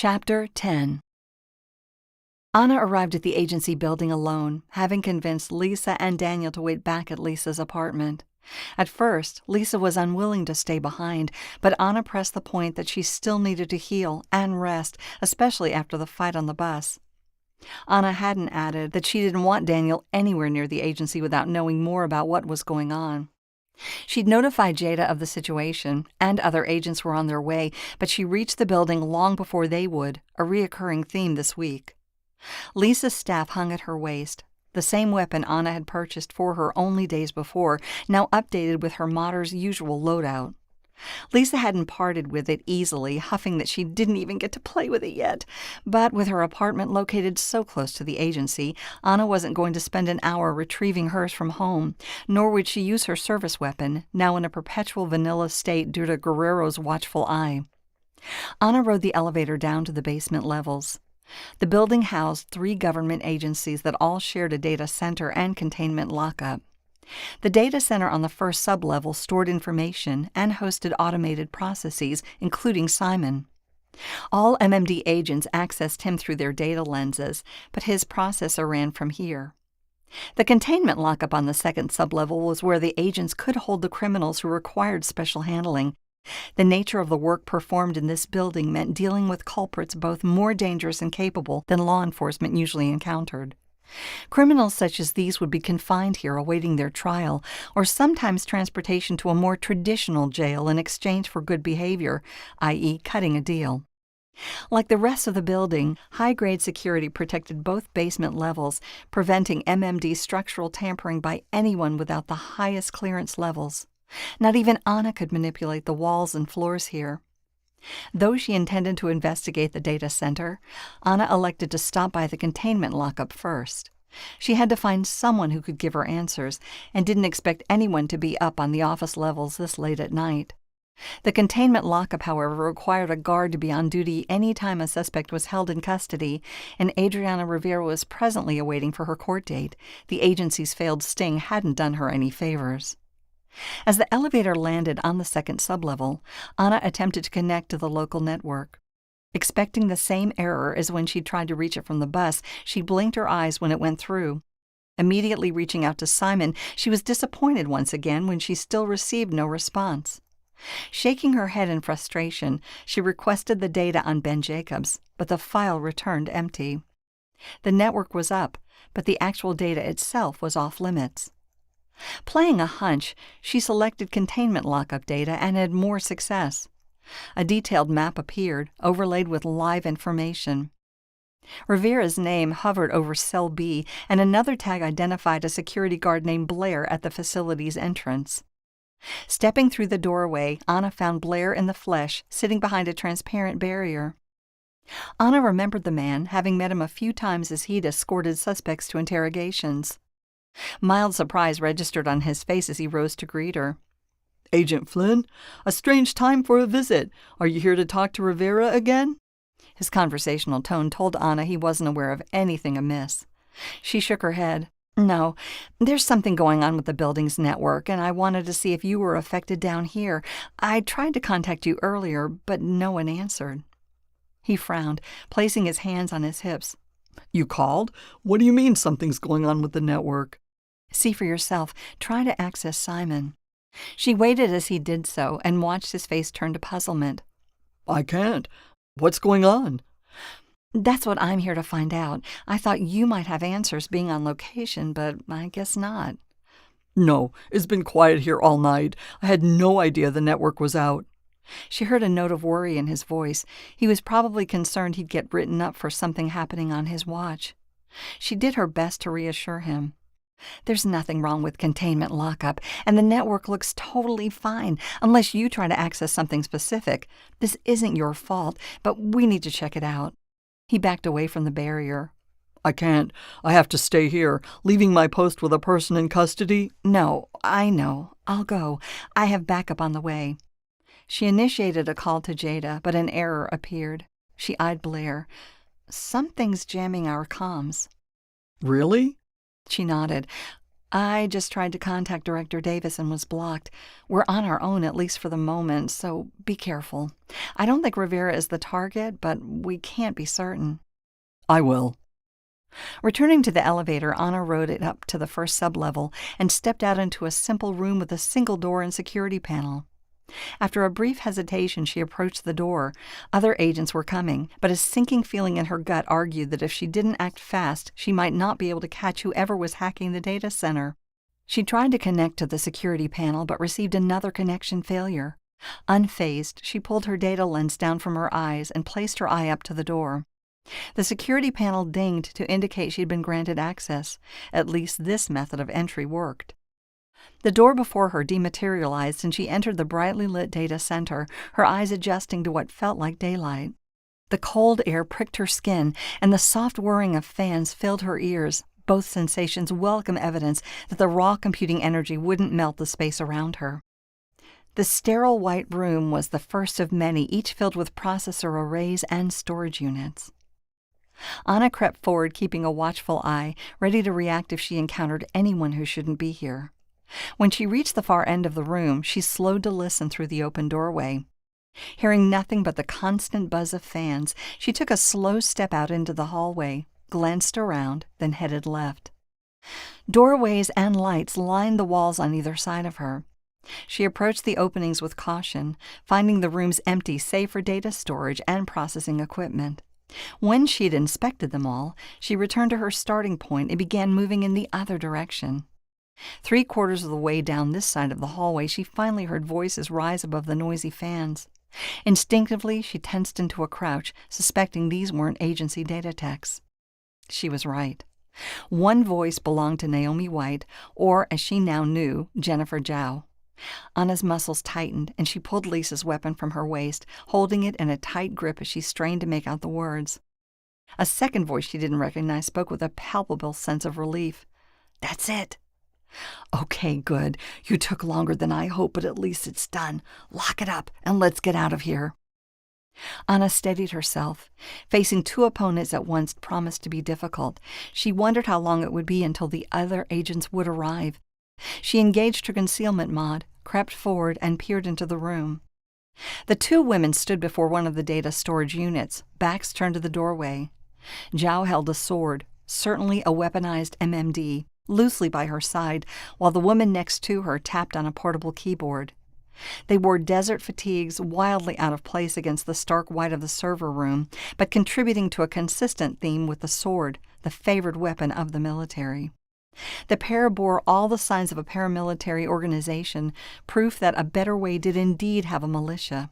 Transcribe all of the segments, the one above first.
Chapter 10. Anna arrived at the agency building alone, having convinced Lisa and Daniel to wait back at Lisa's apartment. At first, Lisa was unwilling to stay behind, but Anna pressed the point that she still needed to heal and rest, especially after the fight on the bus. Anna hadn't added that she didn't want Daniel anywhere near the agency without knowing more about what was going on. She'd notified Jada of the situation, and other agents were on their way, but she reached the building long before they would, a reoccurring theme this week. Lisa's staff hung at her waist, the same weapon Anna had purchased for her only days before, now updated with her Matter's usual loadout. Lisa hadn't parted with it easily, huffing that she didn't even get to play with it yet. But with her apartment located so close to the agency, Anna wasn't going to spend an hour retrieving hers from home, nor would she use her service weapon, now in a perpetual vanilla state due to Guerrero's watchful eye. Anna rode the elevator down to the basement levels. The building housed 3 government agencies that all shared a data center and containment lockup. The data center on the first sublevel stored information and hosted automated processes, including Simon. All MMD agents accessed him through their data lenses, but his processor ran from here. The containment lockup on the second sublevel was where the agents could hold the criminals who required special handling. The nature of the work performed in this building meant dealing with culprits both more dangerous and capable than law enforcement usually encountered. Criminals such as these would be confined here awaiting their trial, or sometimes transportation to a more traditional jail in exchange for good behavior, i.e., cutting a deal. Like the rest of the building, high-grade security protected both basement levels, preventing MMD structural tampering by anyone without the highest clearance levels. Not even Anna could manipulate the walls and floors here. Though she intended to investigate the data center, Anna elected to stop by the containment lockup first. She had to find someone who could give her answers, and didn't expect anyone to be up on the office levels this late at night. The containment lockup, however, required a guard to be on duty any time a suspect was held in custody, and Adriana Rivera was presently awaiting for her court date. The agency's failed sting hadn't done her any favors. As the elevator landed on the second sublevel, Anna attempted to connect to the local network. Expecting the same error as when she tried to reach it from the bus, she blinked her eyes when it went through. Immediately reaching out to Simon, she was disappointed once again when she still received no response. Shaking her head in frustration, she requested the data on Ben Jacobs, but the file returned empty. The network was up, but the actual data itself was off limits. Playing a hunch, she selected containment lockup data and had more success. A detailed map appeared, overlaid with live information. Rivera's name hovered over Cell B, and another tag identified a security guard named Blair at the facility's entrance. Stepping through the doorway, Anna found Blair in the flesh, sitting behind a transparent barrier. Anna remembered the man, having met him a few times as he'd escorted suspects to interrogations. Mild surprise registered on his face as he rose to greet her. "Agent Flynn, a strange time for a visit. Are you here to talk to Rivera again?" His conversational tone told Anna he wasn't aware of anything amiss. She shook her head. "No, there's something going on with the building's network, and I wanted to see if you were affected down here. I tried to contact you earlier, but no one answered." He frowned, placing his hands on his hips. "You called? What do you mean something's going on with the network?" "See for yourself. Try to access Simon." She waited as he did so and watched his face turn to puzzlement. "I can't. What's going on?" "That's what I'm here to find out. I thought you might have answers being on location, but I guess not." "No, it's been quiet here all night. I had no idea the network was out." She heard a note of worry in his voice. He was probably concerned he'd get written up for something happening on his watch. She did her best to reassure him. "There's nothing wrong with containment lockup, and the network looks totally fine, unless you try to access something specific. This isn't your fault, but we need to check it out." He backed away from the barrier. "I can't. I have to stay here. Leaving my post with a person in custody?" "No, I know. I'll go. I have backup on the way." She initiated a call to Jada, but an error appeared. She eyed Blair. "Something's jamming our comms." "Really?" She nodded. I just tried to contact Director Davis and was blocked. We're on our own, at least for the moment, so be careful. I don't think Rivera is the target, but we can't be certain. I will. Returning to the elevator, Anna rode it up to the first sublevel and stepped out into a simple room with a single door and security panel. After a brief hesitation, she approached the door. Other agents were coming, but a sinking feeling in her gut argued that if she didn't act fast, she might not be able to catch whoever was hacking the data center. She tried to connect to the security panel, but received another connection failure. Unfazed, she pulled her data lens down from her eyes and placed her eye up to the door. The security panel dinged to indicate she'd been granted access. At least this method of entry worked. The door before her dematerialized and she entered the brightly lit data center, her eyes adjusting to what felt like daylight. The cold air pricked her skin, and the soft whirring of fans filled her ears, both sensations welcome evidence that the raw computing energy wouldn't melt the space around her. The sterile white room was the first of many, each filled with processor arrays and storage units. Anna crept forward, keeping a watchful eye, ready to react if she encountered anyone who shouldn't be here. When she reached the far end of the room, she slowed to listen through the open doorway. Hearing nothing but the constant buzz of fans, she took a slow step out into the hallway, glanced around, then headed left. Doorways and lights lined the walls on either side of her. She approached the openings with caution, finding the rooms empty save for data storage and processing equipment. When she'd inspected them all, she returned to her starting point and began moving in the other direction. 3/4 of the way down this side of the hallway, she finally heard voices rise above the noisy fans. Instinctively, she tensed into a crouch, suspecting these weren't agency data techs. She was right. One voice belonged to Naomi White, or, as she now knew, Jennifer Zhao. Anna's muscles tightened, and she pulled Lisa's weapon from her waist, holding it in a tight grip as she strained to make out the words. A second voice she didn't recognize spoke with a palpable sense of relief. "That's it." "Okay, good. You took longer than I hoped, but at least it's done. Lock it up, and let's get out of here." Anna steadied herself. Facing two opponents at once promised to be difficult. She wondered how long it would be until the other agents would arrive. She engaged her concealment mod, crept forward, and peered into the room. The two women stood before one of the data storage units, backs turned to the doorway. Zhao held a sword, certainly a weaponized MMD, loosely by her side, while the woman next to her tapped on a portable keyboard. They wore desert fatigues wildly out of place against the stark white of the server room, but contributing to a consistent theme with the sword, the favored weapon of the military. The pair bore all the signs of a paramilitary organization, proof that a better way did indeed have a militia.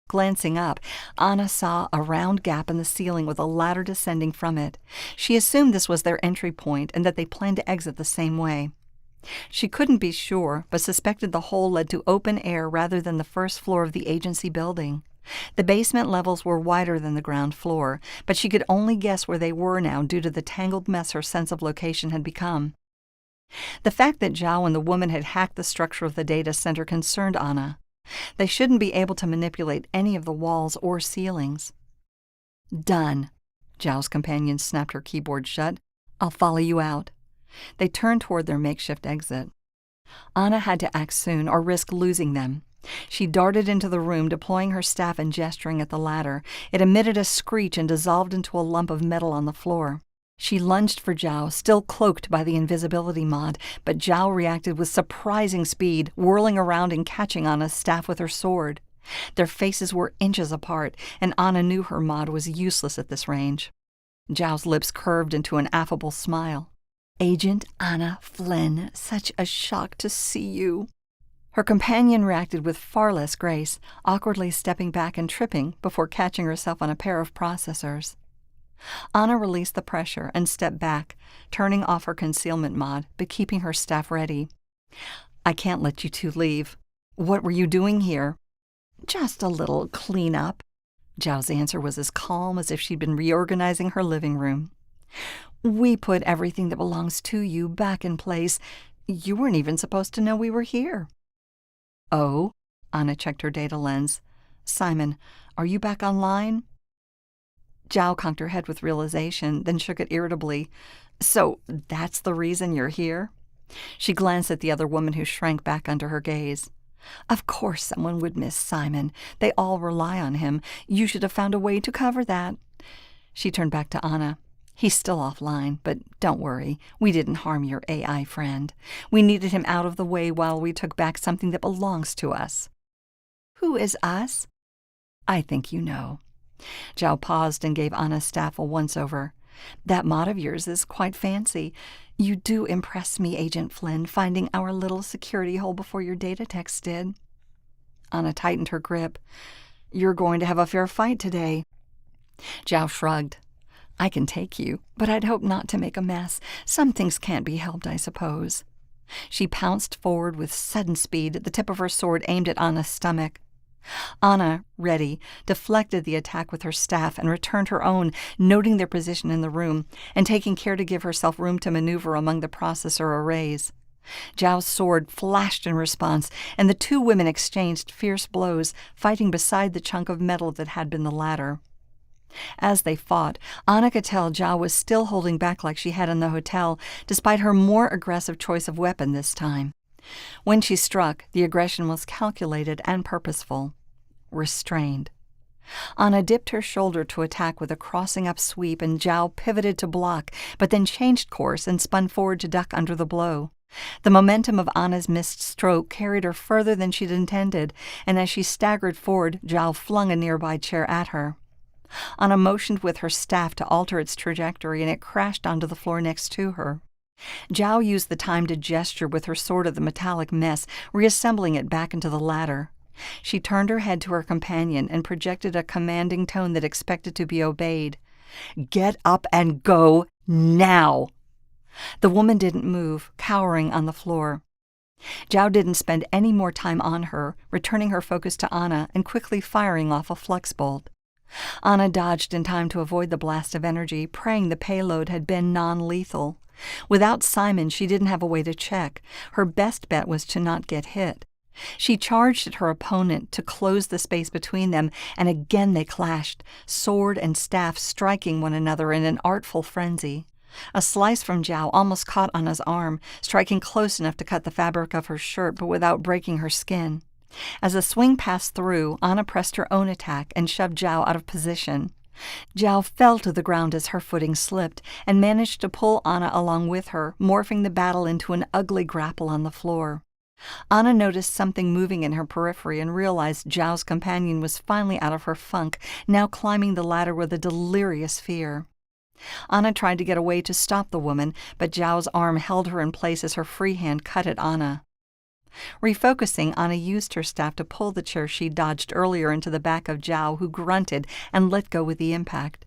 Glancing up, Anna saw a round gap in the ceiling with a ladder descending from it. She assumed this was their entry point and that they planned to exit the same way. She couldn't be sure, but suspected the hole led to open air rather than the first floor of the agency building. The basement levels were wider than the ground floor, but she could only guess where they were now due to the tangled mess her sense of location had become. The fact that Zhao and the woman had hacked the structure of the data center concerned Anna. They shouldn't be able to manipulate any of the walls or ceilings. "Done." Zhao's companion snapped her keyboard shut. "I'll follow you out." They turned toward their makeshift exit. Anna had to act soon or risk losing them. She darted into the room, deploying her staff and gesturing at the ladder. It emitted a screech and dissolved into a lump of metal on the floor. She lunged for Zhao, still cloaked by the invisibility mod, but Zhao reacted with surprising speed, whirling around and catching Anna's staff with her sword. Their faces were inches apart, and Anna knew her mod was useless at this range. Zhao's lips curved into an affable smile. "Agent Anna Flynn, such a shock to see you." Her companion reacted with far less grace, awkwardly stepping back and tripping before catching herself on a pair of processors. Anna released the pressure and stepped back, turning off her concealment mod, but keeping her staff ready. "I can't let you two leave. What were you doing here?" "Just a little cleanup." Zhao's answer was as calm as if she'd been reorganizing her living room. "We put everything that belongs to you back in place. You weren't even supposed to know we were here." "Oh?" Anna checked her data lens. "Simon, are you back online?" Zhao cocked her head with realization, then shook it irritably. "So that's the reason you're here?" She glanced at the other woman who shrank back under her gaze. Of course someone would miss Simon. They all rely on him. You should have found a way to cover that. She turned back to Anna. He's still offline, but don't worry. We didn't harm your AI friend. We needed him out of the way while we took back something that belongs to us. Who is us? I think you know. Zhao paused and gave Anna's staff a once-over. That mod of yours is quite fancy. You do impress me, Agent Flynn, finding our little security hole before your data techs did. Anna tightened her grip. You're going to have a fair fight today. Zhao shrugged. I can take you, but I'd hope not to make a mess. Some things can't be helped, I suppose. She pounced forward with sudden speed, the tip of her sword aimed at Anna's stomach. Anna, ready, deflected the attack with her staff and returned her own, noting their position in the room and taking care to give herself room to maneuver among the processor arrays. Zhao's sword flashed in response, and the two women exchanged fierce blows, fighting beside the chunk of metal that had been the ladder. As they fought, Anna could tell Zhao was still holding back like she had in the hotel, despite her more aggressive choice of weapon this time. When she struck, the aggression was calculated and purposeful. Restrained. Anna dipped her shoulder to attack with a crossing-up sweep, and Zhao pivoted to block, but then changed course and spun forward to duck under the blow. The momentum of Anna's missed stroke carried her further than she'd intended, and as she staggered forward, Zhao flung a nearby chair at her. Anna motioned with her staff to alter its trajectory, and it crashed onto the floor next to her. Zhao used the time to gesture with her sword at the metallic mess, reassembling it back into the ladder. She turned her head to her companion and projected a commanding tone that expected to be obeyed. Get up and go now! The woman didn't move, cowering on the floor. Zhao didn't spend any more time on her, returning her focus to Anna and quickly firing off a flux bolt. Anna dodged in time to avoid the blast of energy, praying the payload had been non-lethal. Without Simon, she didn't have a way to check. Her best bet was to not get hit. She charged at her opponent to close the space between them, and again they clashed, sword and staff striking one another in an artful frenzy. A slice from Zhao almost caught Anna's arm, striking close enough to cut the fabric of her shirt but without breaking her skin. As the swing passed through, Anna pressed her own attack and shoved Zhao out of position. Zhao fell to the ground as her footing slipped and managed to pull Anna along with her, morphing the battle into an ugly grapple on the floor. Anna noticed something moving in her periphery and realized Zhao's companion was finally out of her funk, now climbing the ladder with a delirious fear. Anna tried to get away to stop the woman, but Zhao's arm held her in place as her free hand cut at Anna. Refocusing, Anna used her staff to pull the chair she dodged earlier into the back of Zhao, who grunted and let go with the impact.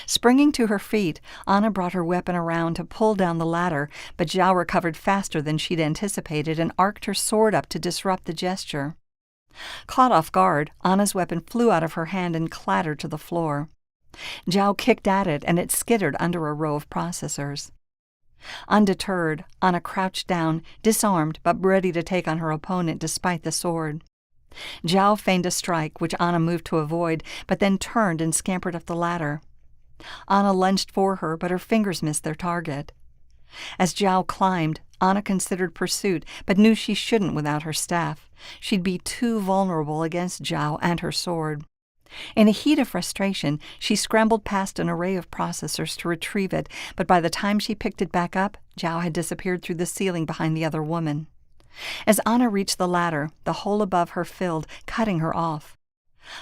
Springing to her feet, Anna brought her weapon around to pull down the ladder, but Zhao recovered faster than she'd anticipated and arced her sword up to disrupt the gesture. Caught off guard, Anna's weapon flew out of her hand and clattered to the floor. Zhao kicked at it, and it skittered under a row of processors. Undeterred, Anna crouched down, disarmed but ready to take on her opponent despite the sword. Zhao feigned a strike, which Anna moved to avoid, but then turned and scampered up the ladder. Anna lunged for her, but her fingers missed their target. As Zhao climbed, Anna considered pursuit, but knew she shouldn't without her staff. She'd be too vulnerable against Zhao and her sword. In a heat of frustration, she scrambled past an array of processors to retrieve it, but by the time she picked it back up, Zhao had disappeared through the ceiling behind the other woman. As Anna reached the ladder, the hole above her filled, cutting her off.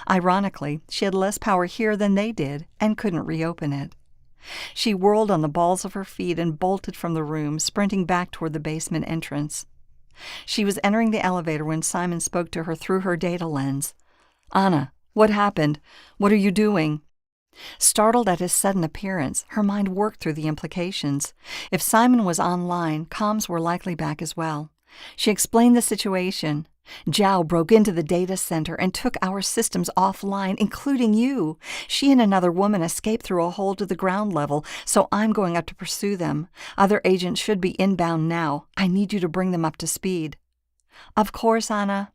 Ironically, she had less power here than they did and couldn't reopen it. She whirled on the balls of her feet and bolted from the room, sprinting back toward the basement entrance. She was entering the elevator when Simon spoke to her through her data lens. "Anna, what happened? What are you doing?" Startled at his sudden appearance, her mind worked through the implications. If Simon was online, comms were likely back as well. She explained the situation. Zhao broke into the data center and took our systems offline, including you. She and another woman escaped through a hole to the ground level, so I'm going up to pursue them. Other agents should be inbound now. I need you to bring them up to speed. Of course, Anna.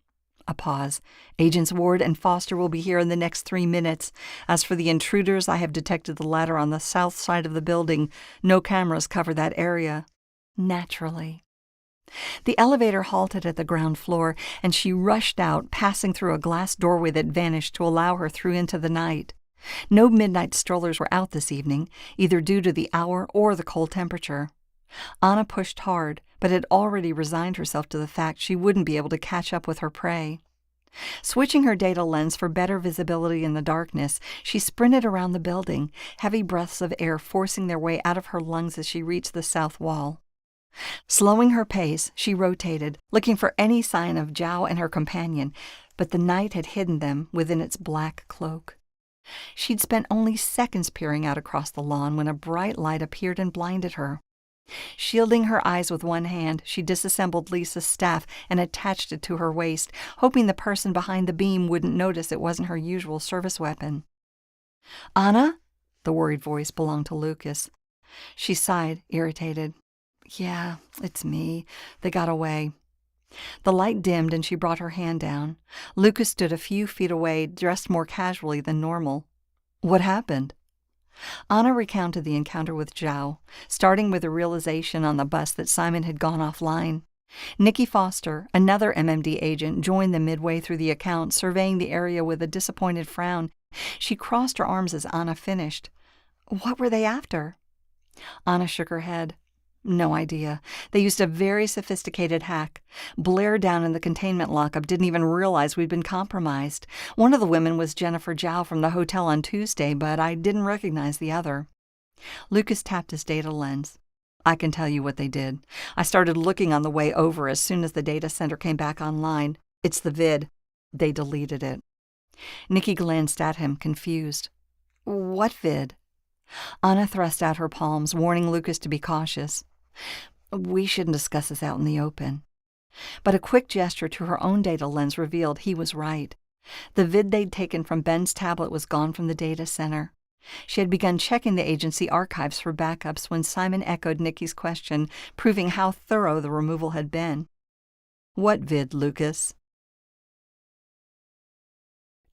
A pause. Agents Ward and Foster will be here in the next 3 minutes. As for the intruders, I have detected the ladder on the south side of the building. No cameras cover that area. Naturally. The elevator halted at the ground floor, and she rushed out, passing through a glass doorway that vanished to allow her through into the night. No midnight strollers were out this evening, either due to the hour or the cold temperature. Anna pushed hard, but had already resigned herself to the fact she wouldn't be able to catch up with her prey. Switching her data lens for better visibility in the darkness, she sprinted around the building, heavy breaths of air forcing their way out of her lungs as she reached the south wall. Slowing her pace, she rotated, looking for any sign of Zhao and her companion, but the night had hidden them within its black cloak. She'd spent only seconds peering out across the lawn when a bright light appeared and blinded her. Shielding her eyes with one hand, she disassembled Lisa's staff and attached it to her waist, hoping the person behind the beam wouldn't notice it wasn't her usual service weapon. "Anna?" The worried voice belonged to Lucas. She sighed, irritated. "Yeah, it's me. They got away." The light dimmed and she brought her hand down. Lucas stood a few feet away, dressed more casually than normal. "What happened?" Anna recounted the encounter with Zhao, starting with the realization on the bus that Simon had gone offline. Nikki Foster, another MMD agent, joined them midway through the account, surveying the area with a disappointed frown. She crossed her arms as Anna finished. "What were they after?" Anna shook her head. "No idea. They used a very sophisticated hack. Blair down in the containment lockup didn't even realize we'd been compromised. One of the women was Jennifer Zhao from the hotel on Tuesday, but I didn't recognize the other." Lucas tapped his data lens. "I can tell you what they did. I started looking on the way over as soon as the data center came back online. It's the vid. They deleted it." Nikki glanced at him, confused. "What vid?" Anna thrust out her palms, warning Lucas to be cautious. "We shouldn't discuss this out in the open." But a quick gesture to her own data lens revealed he was right. The vid they'd taken from Ben's tablet was gone from the data center. She had begun checking the agency archives for backups when Simon echoed Nikki's question, proving how thorough the removal had been. "What vid, Lucas?"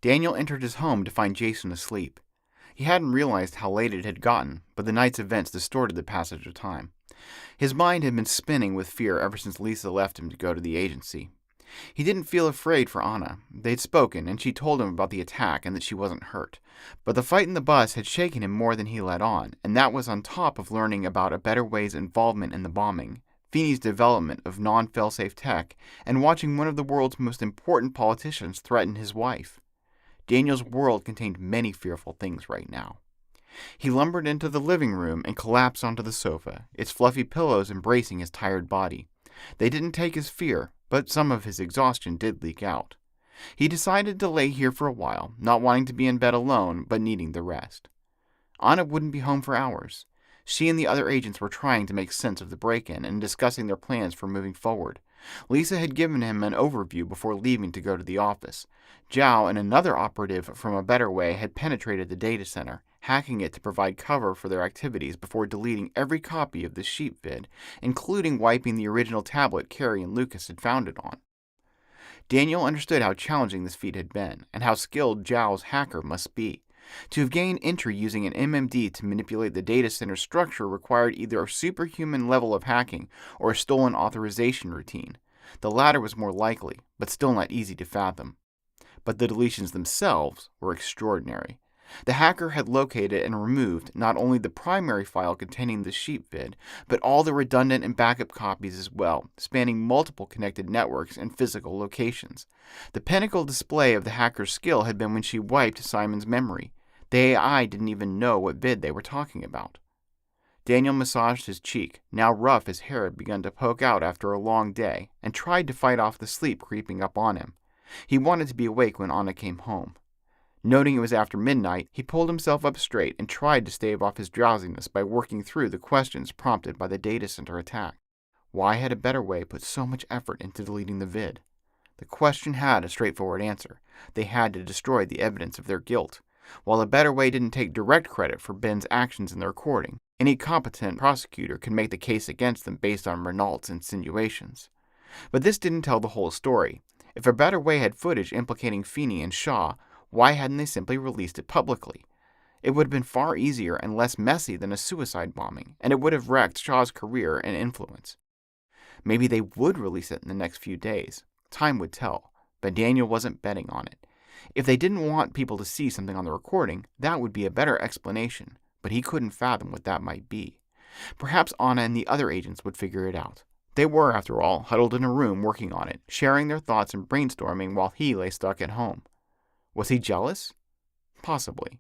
Daniel entered his home to find Jason asleep. He hadn't realized how late it had gotten, but the night's events distorted the passage of time. His mind had been spinning with fear ever since Lisa left him to go to the agency. He didn't feel afraid for Anna. They'd spoken, and she told him about the attack and that she wasn't hurt. But the fight in the bus had shaken him more than he let on, and that was on top of learning about A Better Way's involvement in the bombing, Feeney's development of non-failsafe tech, and watching one of the world's most important politicians threaten his wife. Daniel's world contained many fearful things right now. He lumbered into the living room and collapsed onto the sofa, its fluffy pillows embracing his tired body. They didn't take his fear, but some of his exhaustion did leak out. He decided to lay here for a while, not wanting to be in bed alone, but needing the rest. Anna wouldn't be home for hours. She and the other agents were trying to make sense of the break-in and discussing their plans for moving forward. Lisa had given him an overview before leaving to go to the office. Zhao and another operative from A Better Way had penetrated the data center, hacking it to provide cover for their activities before deleting every copy of the sheep vid, including wiping the original tablet Carrie and Lucas had found it on. Daniel understood how challenging this feat had been, and how skilled Zhao's hacker must be. To have gained entry using an MMD to manipulate the data center structure required either a superhuman level of hacking or a stolen authorization routine. The latter was more likely, but still not easy to fathom. But the deletions themselves were extraordinary. The hacker had located and removed not only the primary file containing the sheep vid, but all the redundant and backup copies as well, spanning multiple connected networks and physical locations. The pinnacle display of the hacker's skill had been when she wiped Simon's memory. The AI didn't even know what vid they were talking about. Daniel massaged his cheek, now rough as hair had begun to poke out after a long day, and tried to fight off the sleep creeping up on him. He wanted to be awake when Anna came home. Noting it was after midnight, he pulled himself up straight and tried to stave off his drowsiness by working through the questions prompted by the data center attack. Why had A Better Way put so much effort into deleting the vid? The question had a straightforward answer. They had to destroy the evidence of their guilt. While A Better Way didn't take direct credit for Ben's actions in the recording, any competent prosecutor could make the case against them based on Renault's insinuations. But this didn't tell the whole story. If A Better Way had footage implicating Feeney and Shaw, why hadn't they simply released it publicly? It would have been far easier and less messy than a suicide bombing, and it would have wrecked Shaw's career and influence. Maybe they would release it in the next few days. Time would tell, but Daniel wasn't betting on it. If they didn't want people to see something on the recording, that would be a better explanation, but he couldn't fathom what that might be. Perhaps Anna and the other agents would figure it out. They were, after all, huddled in a room working on it, sharing their thoughts and brainstorming while he lay stuck at home. Was he jealous? Possibly.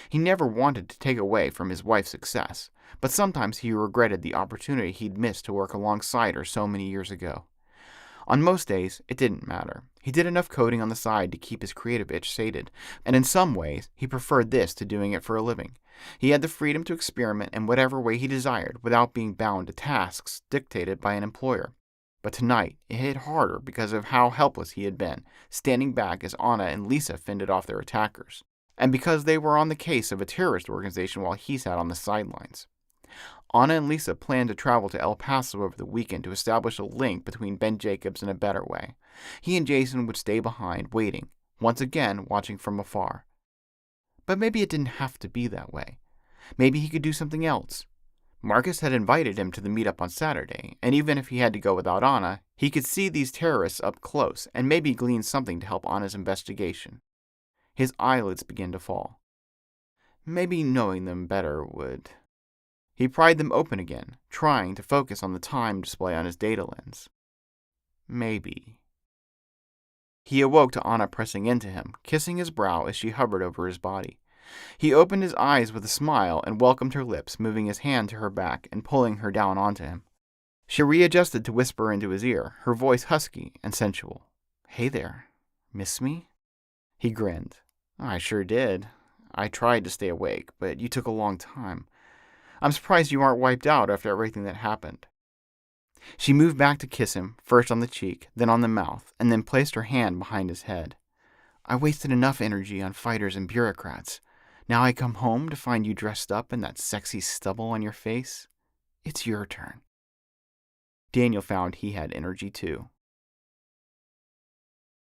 He never wanted to take away from his wife's success, but sometimes he regretted the opportunity he'd missed to work alongside her so many years ago. On most days, it didn't matter. He did enough coding on the side to keep his creative itch sated, and in some ways, he preferred this to doing it for a living. He had the freedom to experiment in whatever way he desired without being bound to tasks dictated by an employer. But tonight, it hit harder because of how helpless he had been, standing back as Anna and Lisa fended off their attackers, and because they were on the case of a terrorist organization while he sat on the sidelines. Anna and Lisa planned to travel to El Paso over the weekend to establish a link between Ben Jacobs in a better way. He and Jason would stay behind, waiting, once again watching from afar. But maybe it didn't have to be that way. Maybe he could do something else. Marcus had invited him to the meetup on Saturday, and even if he had to go without Anna, he could see these terrorists up close and maybe glean something to help Anna's investigation. His eyelids began to fall. Maybe knowing them better would... He pried them open again, trying to focus on the time display on his data lens. Maybe. He awoke to Anna pressing into him, kissing his brow as she hovered over his body. He opened his eyes with a smile and welcomed her lips, moving his hand to her back and pulling her down onto him. She readjusted to whisper into his ear, her voice husky and sensual. "Hey there. Miss me?" He grinned. "I sure did. I tried to stay awake, but you took a long time. I'm surprised you aren't wiped out after everything that happened." She moved back to kiss him, first on the cheek, then on the mouth, and then placed her hand behind his head. "I wasted enough energy on fighters and bureaucrats. Now I come home to find you dressed up and that sexy stubble on your face. It's your turn." Daniel found he had energy too.